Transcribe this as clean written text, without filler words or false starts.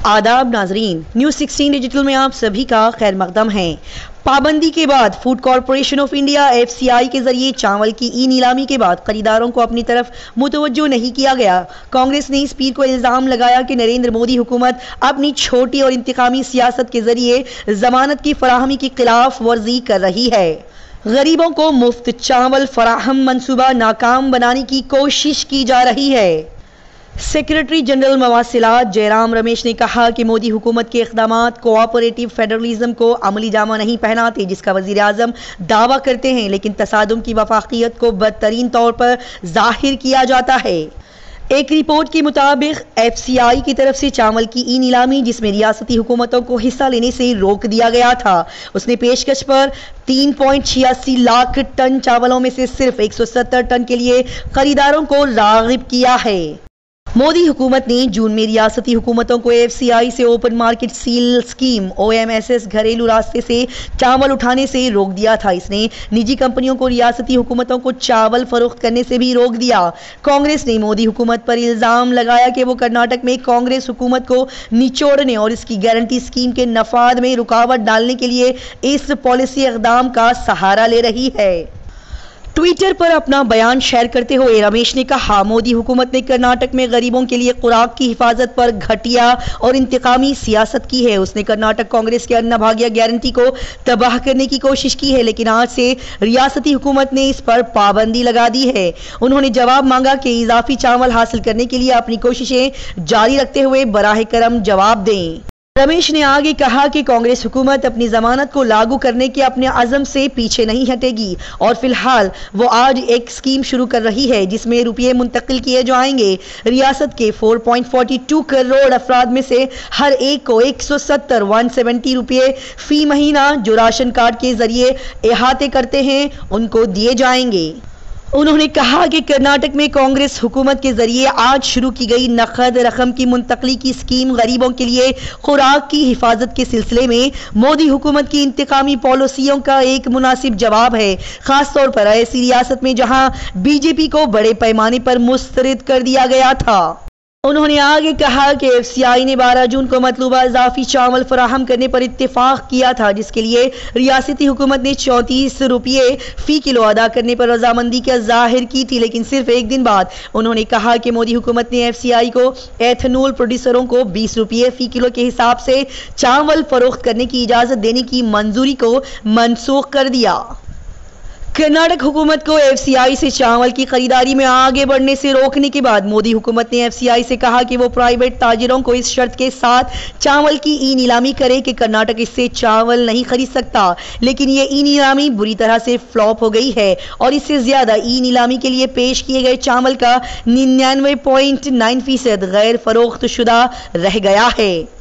आदाब नाजरीन, news 16 digital में आप सभी का खैर मकदम है। पाबंदी के बाद food corporation of India FCI के जरिए चावल की ई नीलामी के बाद खरीदारों को अपनी तरफ मुतवज्जो नहीं किया गया। कांग्रेस ने इस पीर को इल्जाम लगाया कि नरेंद्र मोदी हुकूमत अपनी छोटी और इंतकामी सियासत के जरिए जमानत की फराहमी की खिलाफ वर्जी कर रही है। गरीबों को मुफ्त चावल फराहम मंसूबा नाकाम बनाने की कोशिश की जा रही है। सेक्रेटरी जनरल मवासिलात जयराम रमेश ने कहा कि मोदी हुकूमत के इक़दामात कोऑपरेटिव फेडरलिज्म को अमली जामा नहीं पहनाते, जिसका वज़ीर आज़म दावा करते हैं, लेकिन तसादुम की वफाकियत को बदतरीन तौर पर जाहिर किया जाता है। एक रिपोर्ट के मुताबिक FCI की तरफ से चावल की ई नीलामी, जिसमें रियासती हुकूमतों को हिस्सा लेने से रोक दिया गया था, उसने पेशकश पर 3.86 लाख टन चावलों में से सिर्फ 170 टन के लिए खरीदारों को राग़िब किया है। मोदी हुकूमत ने जून में रियासती हुकूमतों को FCI से open market seal scheme OMSS घरेलू रास्ते से चावल उठाने से रोक दिया था। इसने निजी कंपनियों को रियासती हुकूमतों को चावल फरोख्त करने से भी रोक दिया। कांग्रेस ने मोदी हुकूमत पर इल्जाम लगाया कि वो कर्नाटक में कांग्रेस हुकूमत को निचोड़ने और इसकी गारंटी स्कीम के नफाद में रुकावट डालने के लिए इस पॉलिसी इक़दाम का सहारा ले रही है। ट्विटर पर अपना बयान शेयर करते हुए रमेश ने कहा, मोदी हुकूमत ने कर्नाटक में गरीबों के लिए खुराक की हिफाजत पर घटिया और इंतकामी सियासत की है। उसने कर्नाटक कांग्रेस के अन्ना भाग्य गारंटी को तबाह करने की कोशिश की है, लेकिन आज से रियासती हुकूमत ने इस पर पाबंदी लगा दी है। उन्होंने जवाब मांगा कि इजाफी चावल हासिल करने के लिए अपनी कोशिशें जारी रखते हुए बराह करम जवाब दें। रमेश ने आगे कहा कि कांग्रेस हुकूमत अपनी जमानत को लागू करने के अपने अज़म से पीछे नहीं हटेगी और फिलहाल वो आज एक स्कीम शुरू कर रही है जिसमें रुपये मुंतकिल किए जाएंगे। रियासत के 4.42 करोड़ अफराद में से हर एक को 170 रुपये फी महीना जो राशन कार्ड के जरिए इहाते करते हैं उनको दिए जाएंगे। उन्होंने कहा कि कर्नाटक में कांग्रेस हुकूमत के जरिए आज शुरू की गई नकद रकम की मुंतकली की स्कीम गरीबों के लिए खुराक की हिफाजत के सिलसिले में मोदी हुकूमत की इंतकामी पॉलिसियों का एक मुनासिब जवाब है, खासतौर पर ऐसी रियासत में जहां BJP को बड़े पैमाने पर मुस्तरद कर दिया गया था। उन्होंने आगे कहा कि FCI ने 12 जून को मतलूबा इजाफी चावल फराहम करने पर इत्तेफाक किया था, जिसके लिए रियासती हुकूमत ने 34 रुपये फी किलो अदा करने पर रजामंदी का जाहिर की थी, लेकिन सिर्फ एक दिन बाद उन्होंने कहा कि मोदी हुकूमत ने FCI को एथनॉल प्रोड्यूसरों को 20 रुपये फी किलो के हिसाब से चावल फरोख्त करने की इजाज़त देने की मंजूरी को मनसूख कर दिया। कर्नाटक हुकूमत को FCI से चावल की खरीदारी में आगे बढ़ने से रोकने के बाद मोदी हुकूमत ने FCI से कहा कि वो प्राइवेट ताजिरों को इस शर्त के साथ चावल की ई नीलामी करे कि कर्नाटक इससे चावल नहीं खरीद सकता, लेकिन ये ई नीलामी बुरी तरह से फ्लॉप हो गई है और इससे ज्यादा ई नीलामी के लिए पेश किए गए चावल का 99.9% गैर फरोख्त शुदा रह गया है।